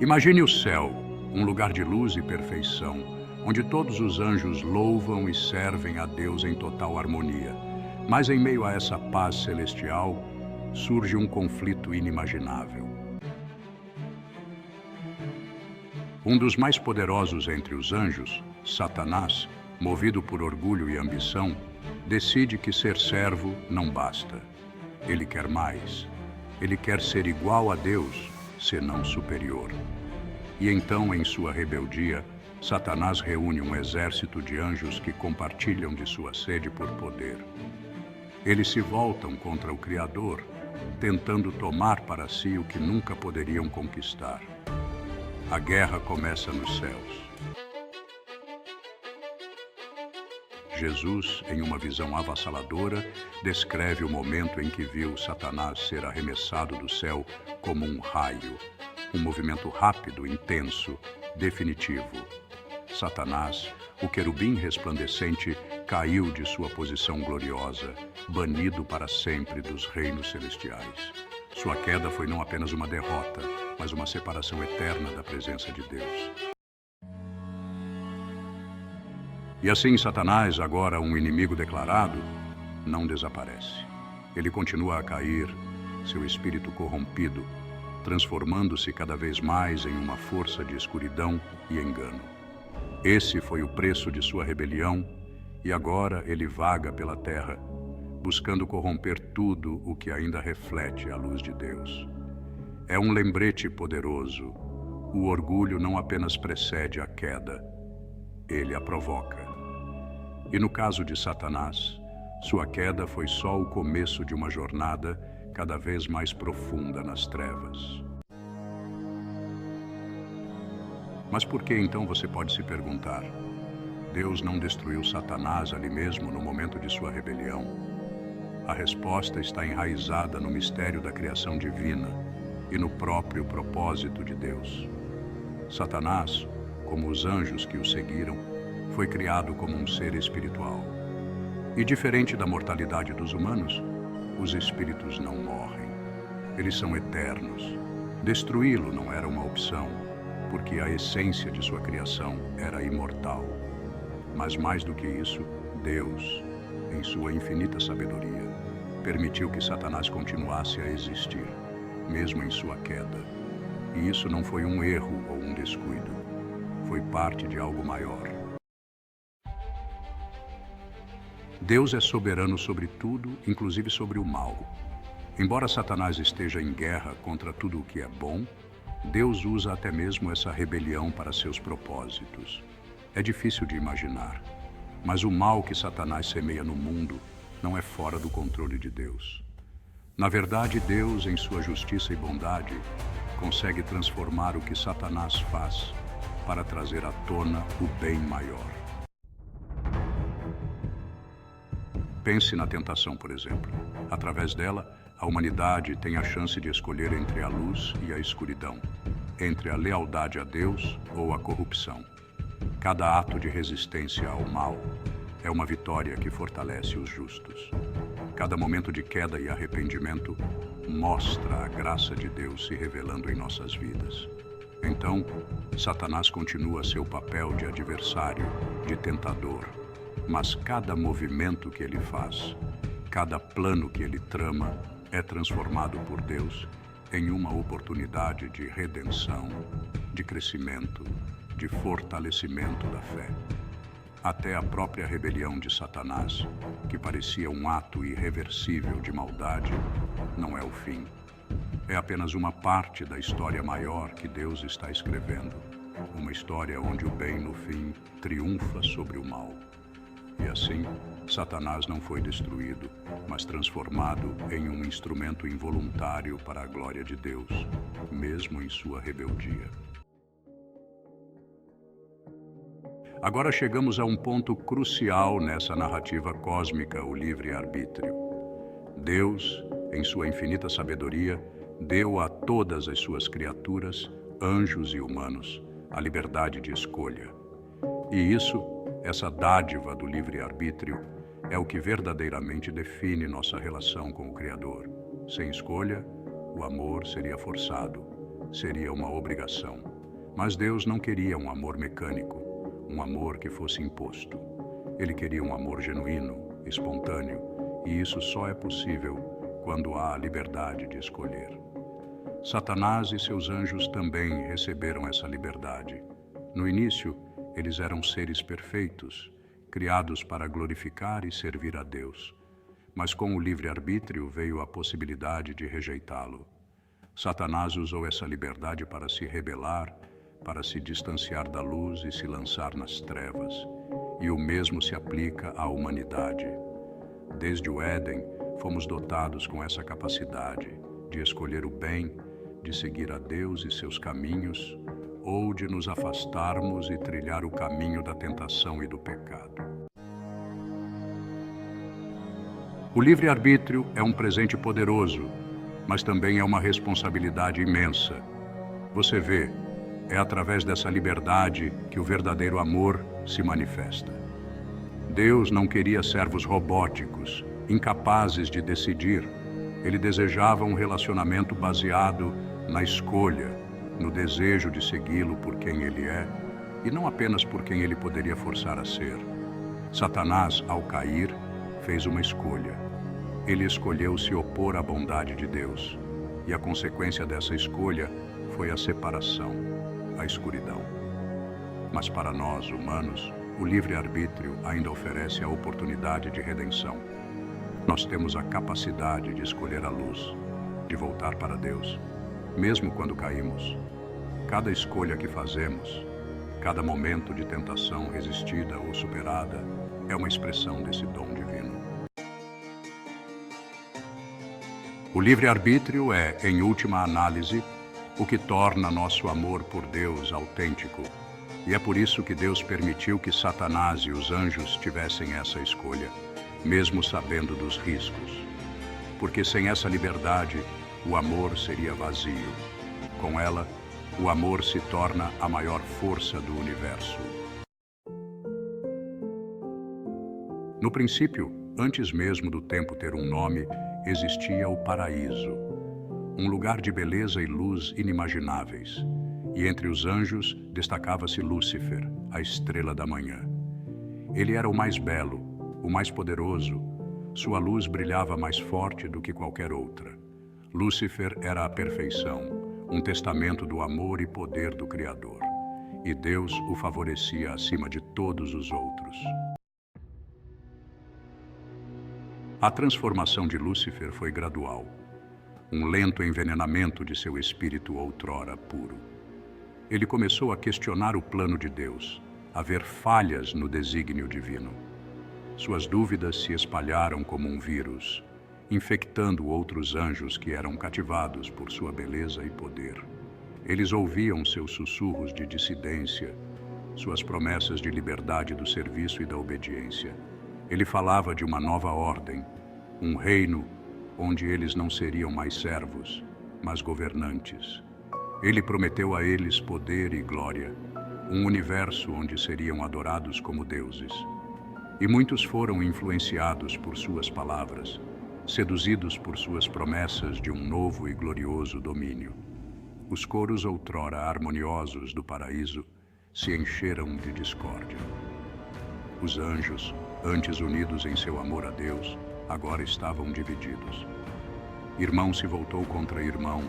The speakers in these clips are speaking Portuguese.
Imagine o céu, um lugar de luz e perfeição, onde todos os anjos louvam e servem a Deus em total harmonia. Mas em meio a essa paz celestial, surge um conflito inimaginável. Um dos mais poderosos entre os anjos, Satanás, movido por orgulho e ambição, decide que ser servo não basta. Ele quer mais. Ele quer ser igual a Deus, senão superior. E então, em sua rebeldia, Satanás reúne um exército de anjos que compartilham de sua sede por poder. Eles se voltam contra o Criador, tentando tomar para si o que nunca poderiam conquistar. A guerra começa nos céus. Jesus, em uma visão avassaladora, descreve o momento em que viu Satanás ser arremessado do céu como um raio, um movimento rápido, intenso, definitivo. Satanás, o querubim resplandecente, caiu de sua posição gloriosa, banido para sempre dos reinos celestiais. Sua queda foi não apenas uma derrota, mas uma separação eterna da presença de Deus. E assim Satanás, agora um inimigo declarado, não desaparece. Ele continua a cair, seu espírito corrompido, transformando-se cada vez mais em uma força de escuridão e engano. Esse foi o preço de sua rebelião, e agora ele vaga pela terra, buscando corromper tudo o que ainda reflete a luz de Deus. É um lembrete poderoso. O orgulho não apenas precede a queda, ele a provoca. E no caso de Satanás, sua queda foi só o começo de uma jornada cada vez mais profunda nas trevas. Mas por que então, você pode se perguntar? Deus não destruiu Satanás ali mesmo no momento de sua rebelião? A resposta está enraizada no mistério da criação divina e no próprio propósito de Deus. Satanás, como os anjos que o seguiram, foi criado como um ser espiritual. E diferente da mortalidade dos humanos, os espíritos não morrem. Eles são eternos. Destruí-lo não era uma opção, porque a essência de sua criação era imortal. Mas mais do que isso, Deus, em sua infinita sabedoria, permitiu que Satanás continuasse a existir, mesmo em sua queda. E isso não foi um erro ou um descuido. Foi parte de algo maior. Deus é soberano sobre tudo, inclusive sobre o mal. Embora Satanás esteja em guerra contra tudo o que é bom, Deus usa até mesmo essa rebelião para seus propósitos. É difícil de imaginar, mas o mal que Satanás semeia no mundo não é fora do controle de Deus. Na verdade, Deus, em sua justiça e bondade, consegue transformar o que Satanás faz para trazer à tona o bem maior. Pense na tentação, por exemplo. Através dela, a humanidade tem a chance de escolher entre a luz e a escuridão, entre a lealdade a Deus ou a corrupção. Cada ato de resistência ao mal é uma vitória que fortalece os justos. Cada momento de queda e arrependimento mostra a graça de Deus se revelando em nossas vidas. Então, Satanás continua seu papel de adversário, de tentador, mas cada movimento que ele faz, cada plano que ele trama, é transformado por Deus em uma oportunidade de redenção, de crescimento, de fortalecimento da fé. Até a própria rebelião de Satanás, que parecia um ato irreversível de maldade, não é o fim. É apenas uma parte da história maior que Deus está escrevendo. Uma história onde o bem, no fim, triunfa sobre o mal. E assim, Satanás não foi destruído, mas transformado em um instrumento involuntário para a glória de Deus, mesmo em sua rebeldia. Agora chegamos a um ponto crucial nessa narrativa cósmica, o livre-arbítrio. Deus, em sua infinita sabedoria, deu a todas as suas criaturas, anjos e humanos, a liberdade de escolha. E isso, essa dádiva do livre-arbítrio, é o que verdadeiramente define nossa relação com o Criador. Sem escolha, o amor seria forçado, seria uma obrigação. Mas Deus não queria um amor mecânico, um amor que fosse imposto. Ele queria um amor genuíno, espontâneo, e isso só é possível quando há a liberdade de escolher. Satanás e seus anjos também receberam essa liberdade. No início, eles eram seres perfeitos, criados para glorificar e servir a Deus. Mas com o livre-arbítrio veio a possibilidade de rejeitá-lo. Satanás usou essa liberdade para se rebelar, para se distanciar da luz e se lançar nas trevas. E o mesmo se aplica à humanidade. Desde o Éden, fomos dotados com essa capacidade de escolher o bem, de seguir a Deus e seus caminhos, ou de nos afastarmos e trilhar o caminho da tentação e do pecado. O livre-arbítrio é um presente poderoso, mas também é uma responsabilidade imensa. Você vê, é através dessa liberdade que o verdadeiro amor se manifesta. Deus não queria servos robóticos, incapazes de decidir. Ele desejava um relacionamento baseado na escolha, no desejo de segui-lo por quem ele é, e não apenas por quem ele poderia forçar a ser. Satanás, ao cair, fez uma escolha. Ele escolheu se opor à bondade de Deus, e a consequência dessa escolha foi a separação, a escuridão. Mas para nós, humanos, o livre-arbítrio ainda oferece a oportunidade de redenção. Nós temos a capacidade de escolher a luz, de voltar para Deus, mesmo quando caímos. Cada escolha que fazemos, cada momento de tentação resistida ou superada, é uma expressão desse dom divino. O livre-arbítrio é, em última análise, o que torna nosso amor por Deus autêntico. E é por isso que Deus permitiu que Satanás e os anjos tivessem essa escolha, mesmo sabendo dos riscos. Porque sem essa liberdade, o amor seria vazio. Com ela, o amor se torna a maior força do universo. No princípio, antes mesmo do tempo ter um nome, existia o paraíso, um lugar de beleza e luz inimagináveis. E entre os anjos destacava-se Lúcifer, a estrela da manhã. Ele era o mais belo, o mais poderoso. Sua luz brilhava mais forte do que qualquer outra. Lúcifer era a perfeição, um testamento do amor e poder do Criador. E Deus o favorecia acima de todos os outros. A transformação de Lúcifer foi gradual, um lento envenenamento de seu espírito outrora puro. Ele começou a questionar o plano de Deus, a ver falhas no desígnio divino. Suas dúvidas se espalharam como um vírus, infectando outros anjos que eram cativados por sua beleza e poder. Eles ouviam seus sussurros de dissidência, suas promessas de liberdade do serviço e da obediência. Ele falava de uma nova ordem, um reino onde eles não seriam mais servos, mas governantes. Ele prometeu a eles poder e glória, um universo onde seriam adorados como deuses. E muitos foram influenciados por suas palavras, seduzidos por suas promessas de um novo e glorioso domínio. Os coros outrora harmoniosos do paraíso se encheram de discórdia. Os anjos, antes unidos em seu amor a Deus, agora estavam divididos. Irmão se voltou contra irmão,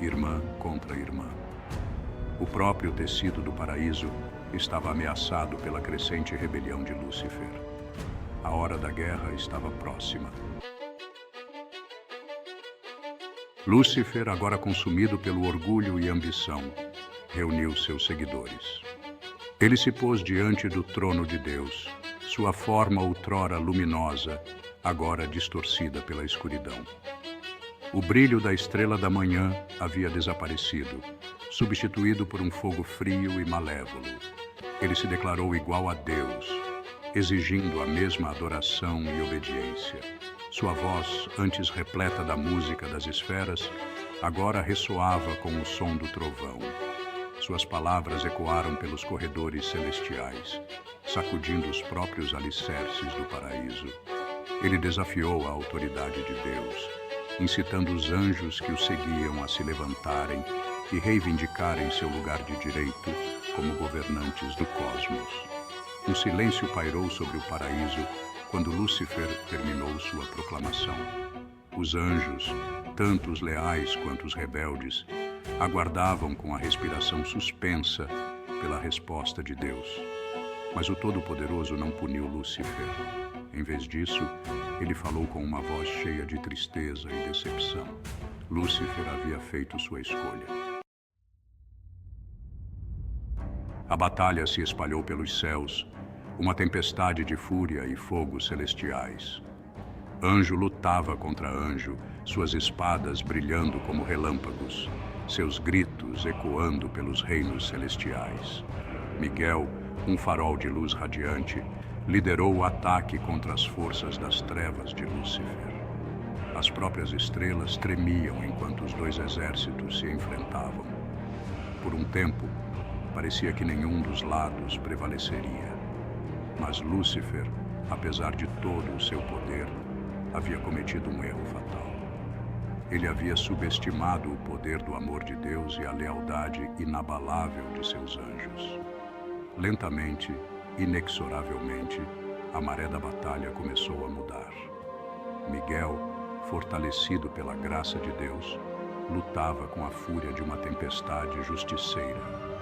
irmã contra irmã. O próprio tecido do paraíso estava ameaçado pela crescente rebelião de Lúcifer. A hora da guerra estava próxima. Lúcifer, agora consumido pelo orgulho e ambição, reuniu seus seguidores. Ele se pôs diante do trono de Deus, sua forma outrora luminosa, agora distorcida pela escuridão. O brilho da estrela da manhã havia desaparecido, substituído por um fogo frio e malévolo. Ele se declarou igual a Deus, exigindo a mesma adoração e obediência. Sua voz, antes repleta da música das esferas, agora ressoava com o som do trovão. Suas palavras ecoaram pelos corredores celestiais, sacudindo os próprios alicerces do paraíso. Ele desafiou a autoridade de Deus, incitando os anjos que o seguiam a se levantarem e reivindicarem seu lugar de direito como governantes do cosmos. Um silêncio pairou sobre o paraíso quando Lúcifer terminou sua proclamação. Os anjos, tanto os leais quanto os rebeldes, aguardavam com a respiração suspensa pela resposta de Deus. Mas o Todo-Poderoso não puniu Lúcifer. Em vez disso, ele falou com uma voz cheia de tristeza e decepção. Lúcifer havia feito sua escolha. A batalha se espalhou pelos céus, uma tempestade de fúria e fogo celestiais. Anjo lutava contra anjo, suas espadas brilhando como relâmpagos, seus gritos ecoando pelos reinos celestiais. Miguel, um farol de luz radiante, liderou o ataque contra as forças das trevas de Lúcifer. As próprias estrelas tremiam enquanto os dois exércitos se enfrentavam. Por um tempo, parecia que nenhum dos lados prevaleceria. Mas Lúcifer, apesar de todo o seu poder, havia cometido um erro fatal. Ele havia subestimado o poder do amor de Deus e a lealdade inabalável de seus anjos. Lentamente, inexoravelmente, a maré da batalha começou a mudar. Miguel, fortalecido pela graça de Deus, lutava com a fúria de uma tempestade justiceira.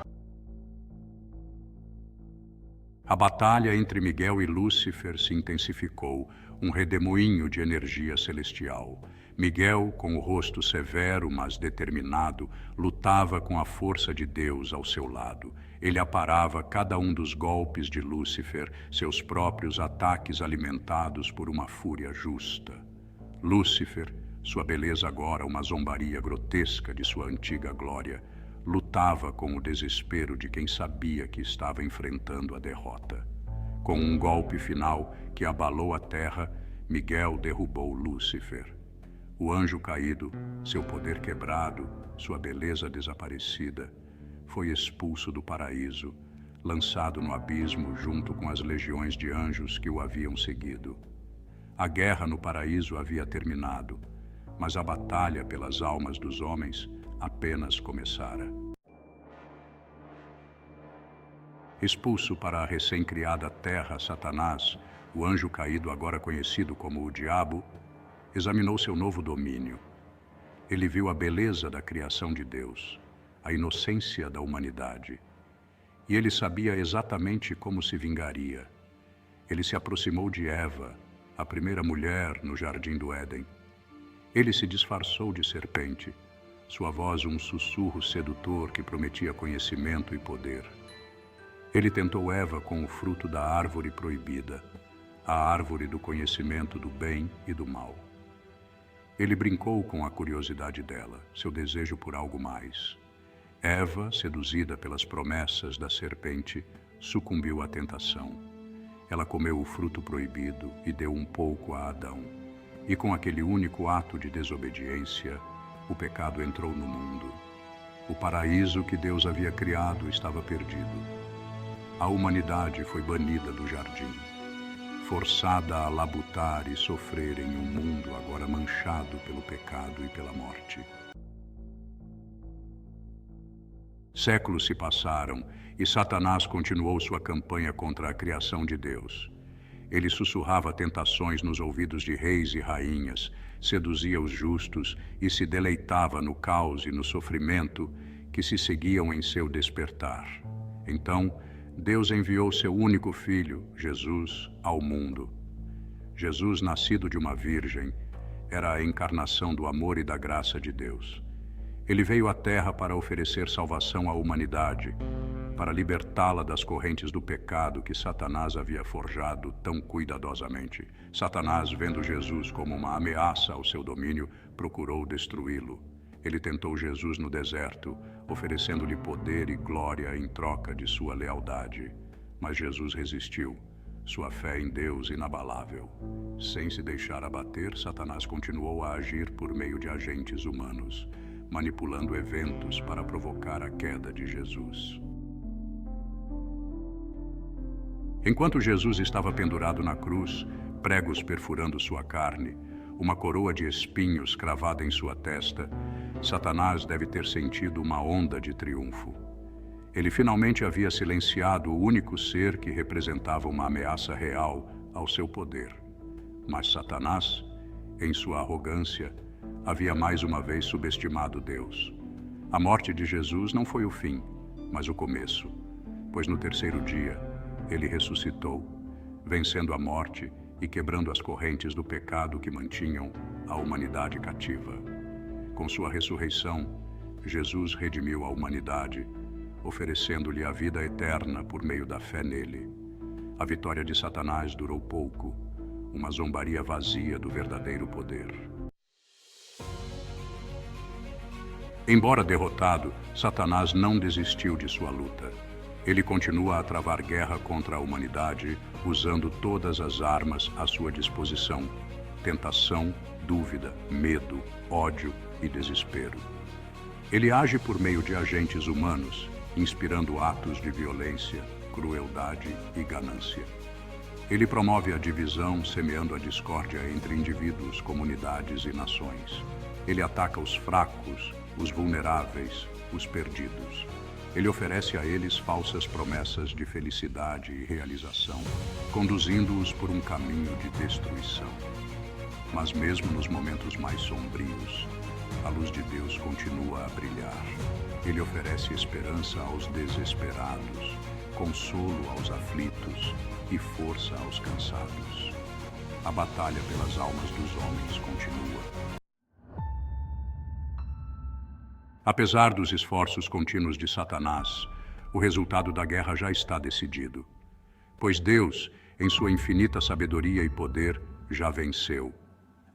A batalha entre Miguel e Lúcifer se intensificou, um redemoinho de energia celestial. Miguel, com o rosto severo, mas determinado, lutava com a força de Deus ao seu lado. Ele aparava cada um dos golpes de Lúcifer, seus próprios ataques alimentados por uma fúria justa. Lúcifer, sua beleza agora uma zombaria grotesca de sua antiga glória, lutava com o desespero de quem sabia que estava enfrentando a derrota. Com um golpe final que abalou a terra, Miguel derrubou Lúcifer. O anjo caído, seu poder quebrado, sua beleza desaparecida, foi expulso do paraíso, lançado no abismo junto com as legiões de anjos que o haviam seguido. A guerra no paraíso havia terminado, mas a batalha pelas almas dos homens apenas começara. Expulso para a recém-criada terra, Satanás, o anjo caído agora conhecido como o Diabo, examinou seu novo domínio. Ele viu a beleza da criação de Deus, a inocência da humanidade. E ele sabia exatamente como se vingaria. Ele se aproximou de Eva, a primeira mulher no jardim do Éden. Ele se disfarçou de serpente, sua voz um sussurro sedutor que prometia conhecimento e poder. Ele tentou Eva com o fruto da árvore proibida, a árvore do conhecimento do bem e do mal. Ele brincou com a curiosidade dela, seu desejo por algo mais. Eva, seduzida pelas promessas da serpente, sucumbiu à tentação. Ela comeu o fruto proibido e deu um pouco a Adão. E com aquele único ato de desobediência, o pecado entrou no mundo. O paraíso que Deus havia criado estava perdido. A humanidade foi banida do jardim, forçada a labutar e sofrer em um mundo agora manchado pelo pecado e pela morte. Séculos se passaram e Satanás continuou sua campanha contra a criação de Deus. Ele sussurrava tentações nos ouvidos de reis e rainhas, seduzia os justos e se deleitava no caos e no sofrimento que se seguiam em seu despertar. Então, Deus enviou seu único filho, Jesus, ao mundo. Jesus, nascido de uma virgem, era a encarnação do amor e da graça de Deus. Ele veio à Terra para oferecer salvação à humanidade, para libertá-la das correntes do pecado que Satanás havia forjado tão cuidadosamente. Satanás, vendo Jesus como uma ameaça ao seu domínio, procurou destruí-lo. Ele tentou Jesus no deserto, oferecendo-lhe poder e glória em troca de sua lealdade. Mas Jesus resistiu, sua fé em Deus inabalável. Sem se deixar abater, Satanás continuou a agir por meio de agentes humanos, manipulando eventos para provocar a queda de Jesus. Enquanto Jesus estava pendurado na cruz, pregos perfurando sua carne, uma coroa de espinhos cravada em sua testa, Satanás deve ter sentido uma onda de triunfo. Ele finalmente havia silenciado o único ser que representava uma ameaça real ao seu poder. Mas Satanás, em sua arrogância, havia mais uma vez subestimado Deus. A morte de Jesus não foi o fim, mas o começo, pois no terceiro dia ele ressuscitou, vencendo a morte e quebrando as correntes do pecado que mantinham a humanidade cativa. Com sua ressurreição, Jesus redimiu a humanidade, oferecendo-lhe a vida eterna por meio da fé nele. A vitória de Satanás durou pouco, uma zombaria vazia do verdadeiro poder. Embora derrotado, Satanás não desistiu de sua luta. Ele continua a travar guerra contra a humanidade, usando todas as armas à sua disposição: tentação, dúvida, medo, ódio e desespero. Ele age por meio de agentes humanos, inspirando atos de violência, crueldade e ganância. Ele promove a divisão, semeando a discórdia entre indivíduos, comunidades e nações. Ele ataca os fracos, os vulneráveis, os perdidos. Ele oferece a eles falsas promessas de felicidade e realização, conduzindo-os por um caminho de destruição. Mas mesmo nos momentos mais sombrios, a luz de Deus continua a brilhar. Ele oferece esperança aos desesperados, consolo aos aflitos e força aos cansados. A batalha pelas almas dos homens continua. Apesar dos esforços contínuos de Satanás, o resultado da guerra já está decidido. Pois Deus, em sua infinita sabedoria e poder, já venceu.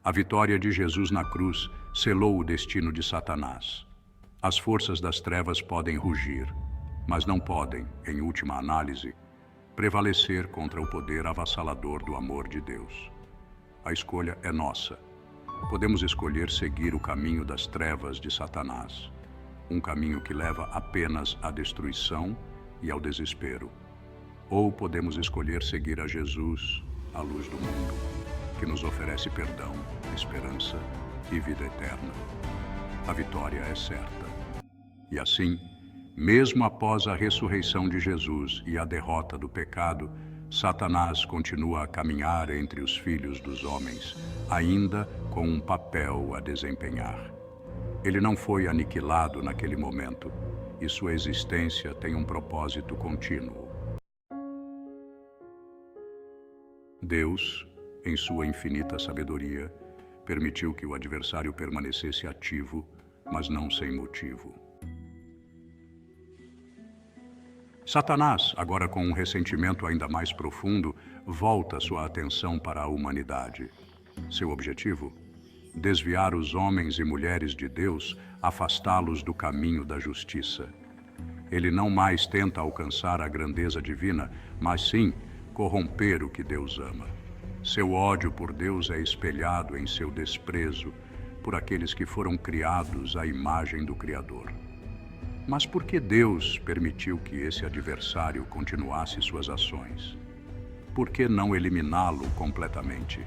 A vitória de Jesus na cruz selou o destino de Satanás. As forças das trevas podem rugir, mas não podem, em última análise, prevalecer contra o poder avassalador do amor de Deus. A escolha é nossa. Podemos escolher seguir o caminho das trevas de Satanás, um caminho que leva apenas à destruição e ao desespero. Ou podemos escolher seguir a Jesus, a luz do mundo, que nos oferece perdão, esperança e vida eterna. A vitória é certa. E assim, mesmo após a ressurreição de Jesus e a derrota do pecado, Satanás continua a caminhar entre os filhos dos homens, ainda com um papel a desempenhar. Ele não foi aniquilado naquele momento, e sua existência tem um propósito contínuo. Deus, em sua infinita sabedoria, permitiu que o adversário permanecesse ativo, mas não sem motivo. Satanás, agora com um ressentimento ainda mais profundo, volta sua atenção para a humanidade. Seu objetivo? Desviar os homens e mulheres de Deus, afastá-los do caminho da justiça. Ele não mais tenta alcançar a grandeza divina, mas sim corromper o que Deus ama. Seu ódio por Deus é espelhado em seu desprezo por aqueles que foram criados à imagem do Criador. Mas por que Deus permitiu que esse adversário continuasse suas ações? Por que não eliminá-lo completamente?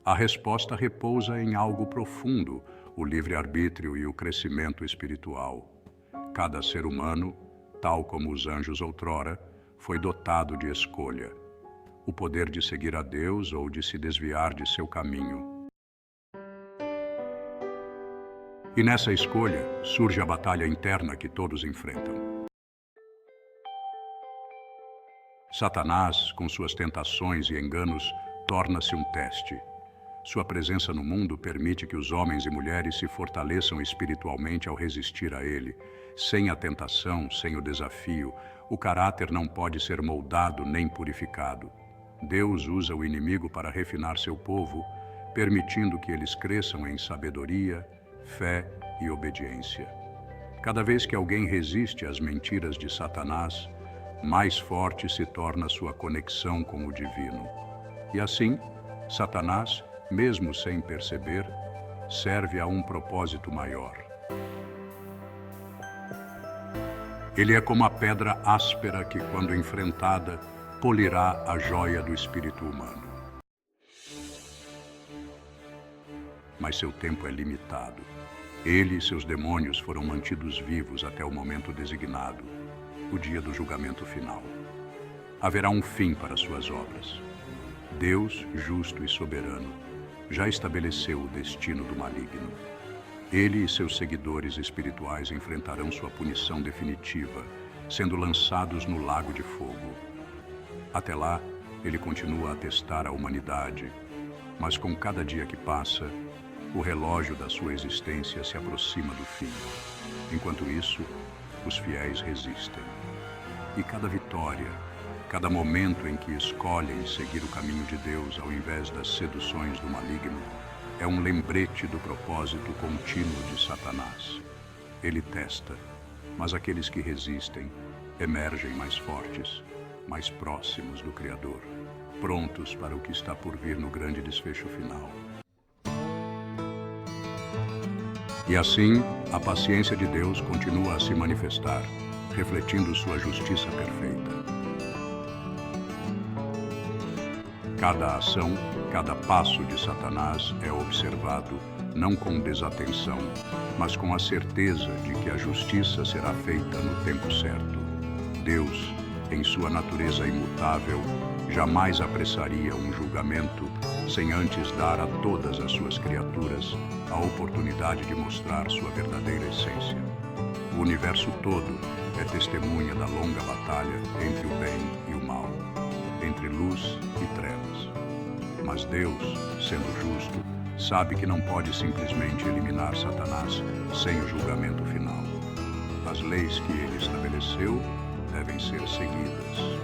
A resposta repousa em algo profundo, o livre-arbítrio e o crescimento espiritual. Cada ser humano, tal como os anjos outrora, foi dotado de escolha, o poder de seguir a Deus ou de se desviar de seu caminho. E nessa escolha surge a batalha interna que todos enfrentam. Satanás, com suas tentações e enganos, torna-se um teste. Sua presença no mundo permite que os homens e mulheres se fortaleçam espiritualmente ao resistir a ele. Sem a tentação, sem o desafio, o caráter não pode ser moldado nem purificado. Deus usa o inimigo para refinar seu povo, permitindo que eles cresçam em sabedoria, fé e obediência. Cada vez que alguém resiste às mentiras de Satanás, mais forte se torna sua conexão com o divino. E assim, Satanás, mesmo sem perceber, serve a um propósito maior. Ele é como a pedra áspera que, quando enfrentada, polirá a joia do espírito humano. mas seu tempo é limitado. Ele e seus demônios foram mantidos vivos até o momento designado, o dia do julgamento final. Haverá um fim para suas obras. Deus, justo e soberano, já estabeleceu o destino do maligno. Ele e seus seguidores espirituais enfrentarão sua punição definitiva, sendo lançados no lago de fogo. Até lá, ele continua a testar a humanidade, mas com cada dia que passa, o relógio da sua existência se aproxima do fim. Enquanto isso, os fiéis resistem. E cada vitória, cada momento em que escolhem seguir o caminho de Deus ao invés das seduções do maligno, é um lembrete do propósito contínuo de Satanás. Ele testa, mas aqueles que resistem emergem mais fortes, mais próximos do Criador, prontos para o que está por vir no grande desfecho final. E assim, a paciência de Deus continua a se manifestar, refletindo sua justiça perfeita. Cada ação, cada passo de Satanás é observado, não com desatenção, mas com a certeza de que a justiça será feita no tempo certo. Deus, em sua natureza imutável, jamais apressaria um julgamento sem antes dar a todas as suas criaturas a oportunidade de mostrar sua verdadeira essência. O universo todo é testemunha da longa batalha entre o bem e o mal, entre luz e trevas. Mas Deus, sendo justo, sabe que não pode simplesmente eliminar Satanás sem o julgamento final. As leis que ele estabeleceu devem ser seguidas.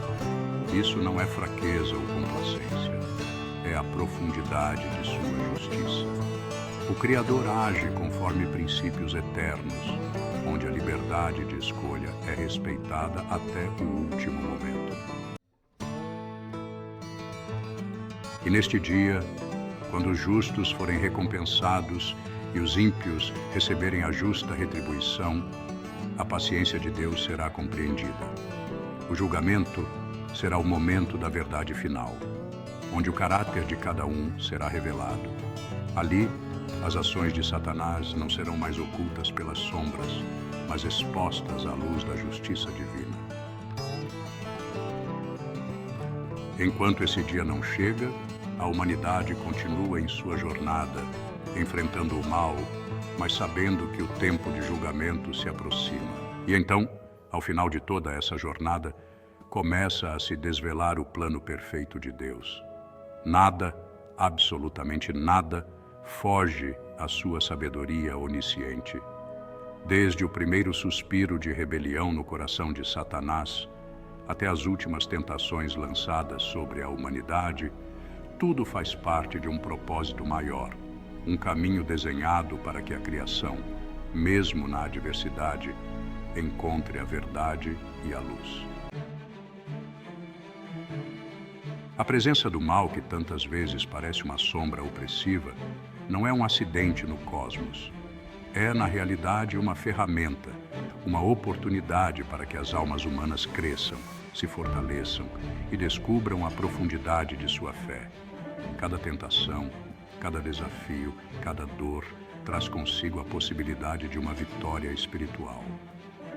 Isso não é fraqueza ou complacência, é a profundidade de sua justiça. O Criador age conforme princípios eternos, onde a liberdade de escolha é respeitada até o último momento. E neste dia, quando os justos forem recompensados e os ímpios receberem a justa retribuição, a paciência de Deus será compreendida. O julgamento será o momento da verdade final, onde o caráter de cada um será revelado. Ali, as ações de Satanás não serão mais ocultas pelas sombras, mas expostas à luz da justiça divina. Enquanto esse dia não chega, a humanidade continua em sua jornada, enfrentando o mal, mas sabendo que o tempo de julgamento se aproxima. E então, ao final de toda essa jornada, começa a se desvelar o plano perfeito de Deus. Nada, absolutamente nada, foge à sua sabedoria onisciente. Desde o primeiro suspiro de rebelião no coração de Satanás, até as últimas tentações lançadas sobre a humanidade, tudo faz parte de um propósito maior, um caminho desenhado para que a criação, mesmo na adversidade, encontre a verdade e a luz. A presença do mal, que tantas vezes parece uma sombra opressiva, não é um acidente no cosmos. É, na realidade, uma ferramenta, uma oportunidade para que as almas humanas cresçam, se fortaleçam e descubram a profundidade de sua fé. Cada tentação, cada desafio, cada dor traz consigo a possibilidade de uma vitória espiritual.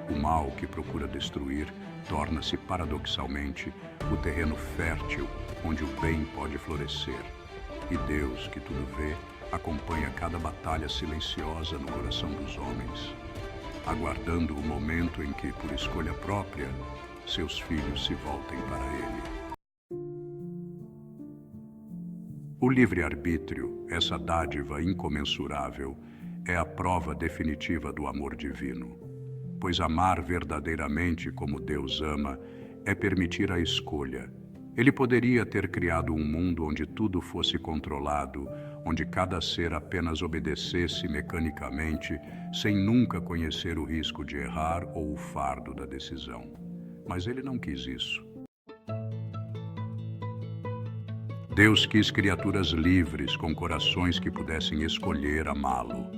O mal que procura destruir torna-se, paradoxalmente, o terreno fértil onde o bem pode florescer. E Deus, que tudo vê, acompanha cada batalha silenciosa no coração dos homens, aguardando o momento em que, por escolha própria, seus filhos se voltem para Ele. O livre-arbítrio, essa dádiva incomensurável, é a prova definitiva do amor divino. Pois amar verdadeiramente como Deus ama é permitir a escolha. Ele poderia ter criado um mundo onde tudo fosse controlado, onde cada ser apenas obedecesse mecanicamente, sem nunca conhecer o risco de errar ou o fardo da decisão. Mas ele não quis isso. Deus quis criaturas livres, com corações que pudessem escolher amá-lo.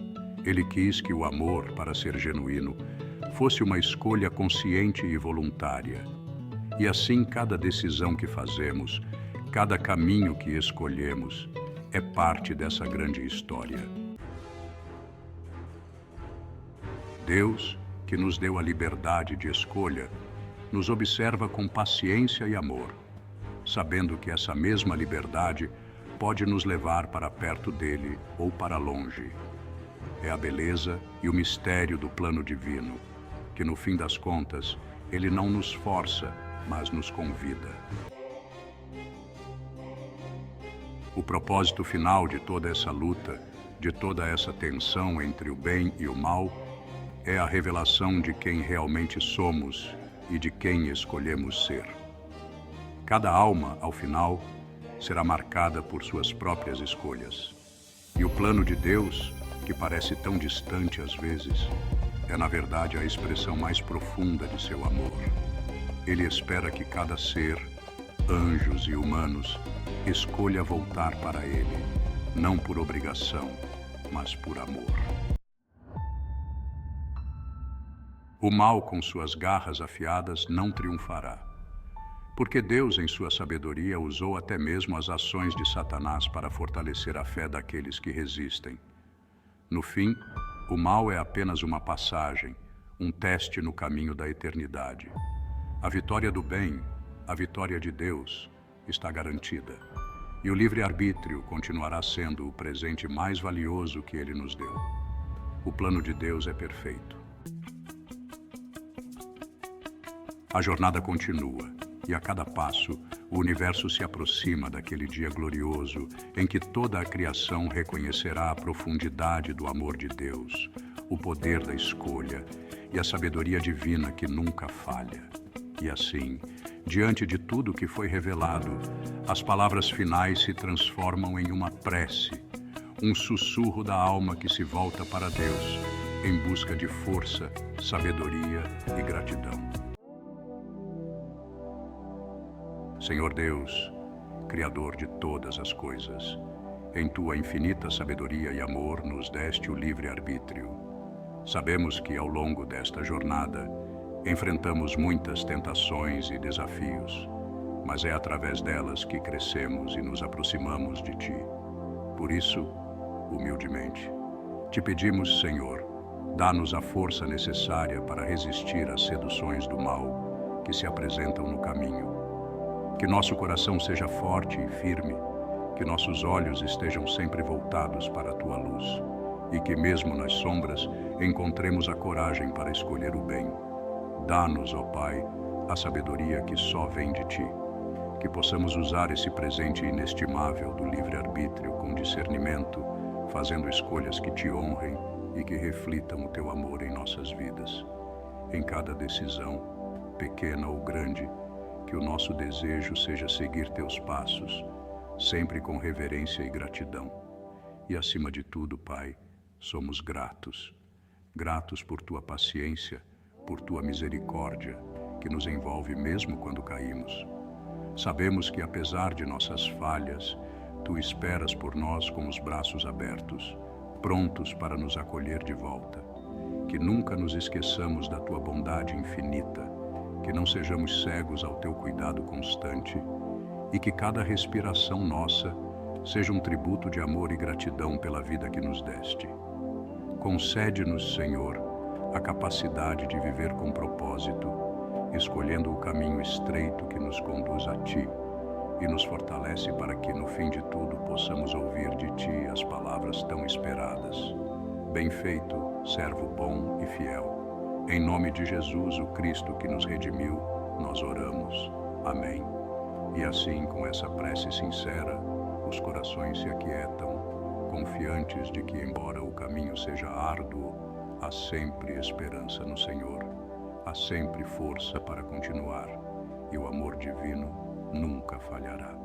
Ele quis que o amor, para ser genuíno, fosse uma escolha consciente e voluntária. E assim, cada decisão que fazemos, cada caminho que escolhemos, é parte dessa grande história. Deus, que nos deu a liberdade de escolha, nos observa com paciência e amor, sabendo que essa mesma liberdade pode nos levar para perto dele ou para longe. É a beleza e o mistério do plano divino, que no fim das contas, ele não nos força, mas nos convida. O propósito final de toda essa luta, de toda essa tensão entre o bem e o mal, é a revelação de quem realmente somos e de quem escolhemos ser. Cada alma, ao final, será marcada por suas próprias escolhas. E o plano de Deus, que parece tão distante às vezes, é na verdade a expressão mais profunda de seu amor. Ele espera que cada ser, anjos e humanos, escolha voltar para ele, não por obrigação, mas por amor. O mal, com suas garras afiadas, não triunfará, porque Deus, em sua sabedoria, usou até mesmo as ações de Satanás para fortalecer a fé daqueles que resistem. No fim, o mal é apenas uma passagem, um teste no caminho da eternidade. A vitória do bem, a vitória de Deus, está garantida. E o livre-arbítrio continuará sendo o presente mais valioso que Ele nos deu. O plano de Deus é perfeito. A jornada continua, e a cada passo, o universo se aproxima daquele dia glorioso em que toda a criação reconhecerá a profundidade do amor de Deus, o poder da escolha e a sabedoria divina que nunca falha. E assim, diante de tudo que foi revelado, as palavras finais se transformam em uma prece, um sussurro da alma que se volta para Deus, em busca de força, sabedoria e gratidão. Senhor Deus, Criador de todas as coisas, em Tua infinita sabedoria e amor nos deste o livre-arbítrio. Sabemos que, ao longo desta jornada, enfrentamos muitas tentações e desafios, mas é através delas que crescemos e nos aproximamos de Ti. Por isso, humildemente, Te pedimos, Senhor, dá-nos a força necessária para resistir às seduções do mal que se apresentam no caminho. Que nosso coração seja forte e firme, que nossos olhos estejam sempre voltados para a Tua luz e que mesmo nas sombras encontremos a coragem para escolher o bem. Dá-nos, ó Pai, a sabedoria que só vem de Ti, que possamos usar esse presente inestimável do livre-arbítrio com discernimento, fazendo escolhas que Te honrem e que reflitam o Teu amor em nossas vidas. Em cada decisão, pequena ou grande, que o nosso desejo seja seguir Teus passos, sempre com reverência e gratidão. E acima de tudo, Pai, somos gratos. Gratos por Tua paciência, por Tua misericórdia, que nos envolve mesmo quando caímos. Sabemos que, apesar de nossas falhas, Tu esperas por nós com os braços abertos, prontos para nos acolher de volta. Que nunca nos esqueçamos da Tua bondade infinita, que não sejamos cegos ao Teu cuidado constante e que cada respiração nossa seja um tributo de amor e gratidão pela vida que nos deste. Concede-nos, Senhor, a capacidade de viver com propósito, escolhendo o caminho estreito que nos conduz a Ti e nos fortalece para que, no fim de tudo, possamos ouvir de Ti as palavras tão esperadas. Bem feito, servo bom e fiel. Em nome de Jesus, o Cristo que nos redimiu, nós oramos. Amém. E assim, com essa prece sincera, os corações se aquietam, confiantes de que, embora o caminho seja árduo, há sempre esperança no Senhor, há sempre força para continuar, e o amor divino nunca falhará.